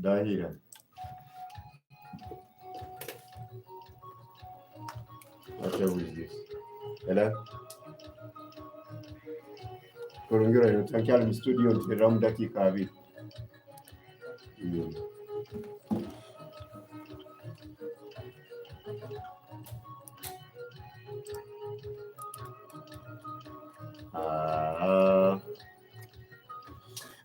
Dahira. What is this? Hello? Kurungira yotakyali mu studio ntera mu dakiika 2.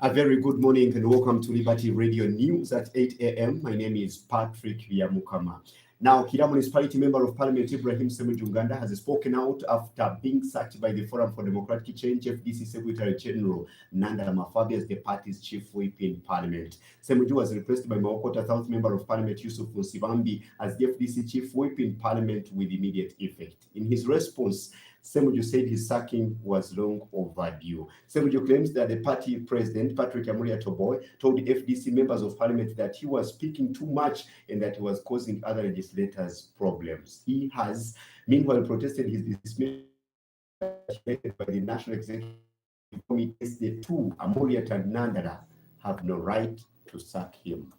A very good morning and welcome to Liberty Radio News at 8 a.m. My name is Patrick Byamukama. Now, Kira Municipality Member of Parliament Ibrahim Semujunganda has spoken out after being sacked by the Forum for Democratic Change FDC Secretary General Nanda Mafabi as the party's chief whip in Parliament. Semuju was replaced by Maokota South Member of Parliament Yusuf Musibambi as the FDC chief whip in Parliament with immediate effect. In his response, Semuju said his sacking was long overdue. Semuju claims that the party president, Patrick Byamukama, told the FDC members of parliament that he was speaking too much and that he was causing other legislators problems. He has, meanwhile, protested his dismissal by the National Executive Committee. The two, Amuriat and Nandara, have no right to sack him.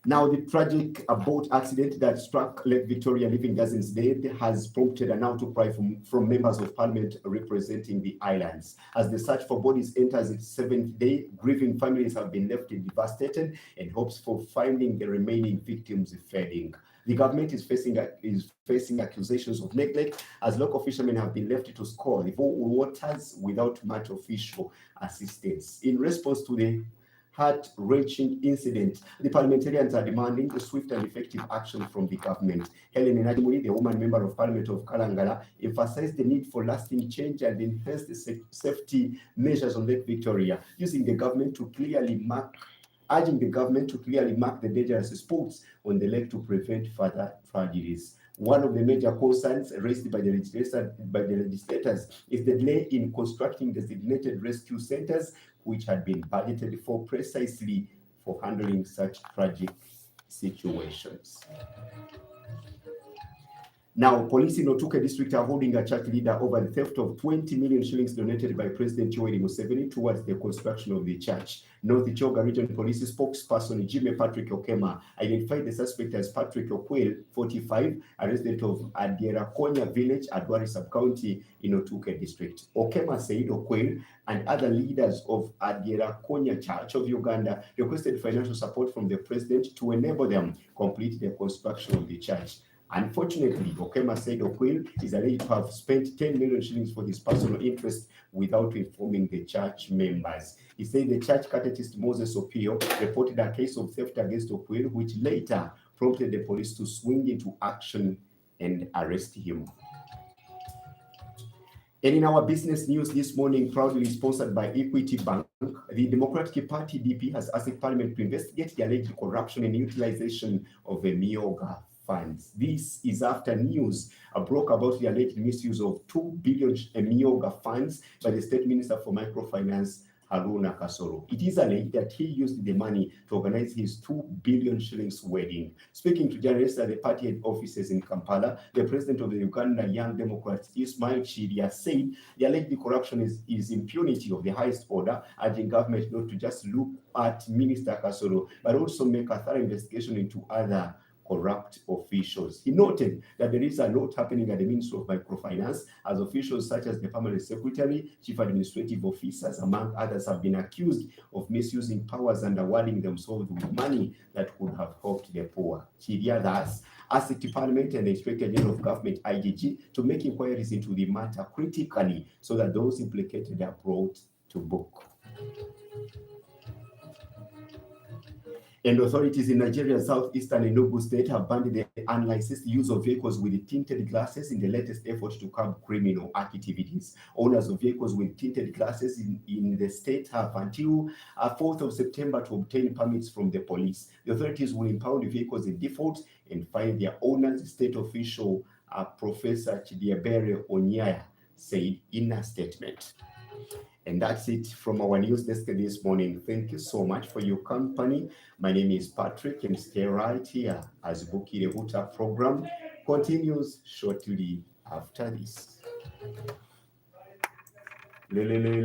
Now, the tragic boat accident that struck Lake Victoria, leaving dozens dead, has prompted an outcry from members of parliament representing the islands. As the search for bodies enters its 7th day, grieving families have been left devastated and hopes for finding the remaining victims fading. The government is facing accusations of neglect as local fishermen have been left to scour the waters without much official assistance. In response to the heart-wrenching incident, the parliamentarians are demanding a swift and effective action from the government. Helen Najimuri, the woman member of Parliament of Kalangala, emphasized the need for lasting change and enhanced safety measures on Lake Victoria, urging the government to clearly mark the dangerous spots on the lake to prevent further tragedies. One of the major concerns raised by the legislators is the delay in constructing designated rescue centers, which had been budgeted for precisely for handling such tragic situations. Now, police in Otuke district are holding a church leader over the theft of 20 million shillings donated by President Yoweri Museveni towards the construction of the church. North Choga Region Police spokesperson Jimmy Patrick Byamukama identified the suspect as Patrick Okwel, 45, a resident of Adierakonya village, Adwari sub-county in Otuke district. Byamukama said Okwel and other leaders of Adierakonya Church of Uganda requested financial support from the president to enable them complete the construction of the church. Unfortunately, Byamukama said Okwel is alleged to have spent 10 million shillings for his personal interest without informing the church members. He said the church catechist Moses Opio reported a case of theft against Okwel, which later prompted the police to swing into action and arrest him. And in our business news this morning, proudly sponsored by Equity Bank, the Democratic Party DP has asked Parliament to investigate the alleged corruption and utilization of the Myoga funds. This is after news broke about the alleged misuse of 2 billion Myoga funds by the State Minister for Microfinance, Haruna Kasoro. It is alleged that he used the money to organize his 2 billion shillings wedding. Speaking to journalists at the party head offices in Kampala, the president of the Uganda Young Democrats, Ismail Chiria, said the alleged corruption is impunity of the highest order, urging government not to just look at Minister Kasoro, but also make a thorough investigation into other corrupt officials. He noted that there is a lot happening at the Ministry of Microfinance, as officials such as the Permanent Secretary, Chief Administrative Officers, among others, have been accused of misusing powers and awarding themselves with money that could have helped the poor. Chiria thus asked the Parliament and the Inspector General of Government, IGG, to make inquiries into the matter critically so that those implicated are brought to book. And authorities in Nigeria's southeastern Enugu state have banned the unlicensed use of vehicles with tinted glasses in the latest effort to curb criminal activities. Owners of vehicles with tinted glasses in the state have until 4th of September to obtain permits from the police. The authorities will impound vehicles in default and fine their owners, state official Professor Chidiebere Onyaya said in a statement. And that's it from our news desk this morning. Thank you so much for your company. My name is Patrick, and stay right here as Buki Rebuta program continues shortly after this.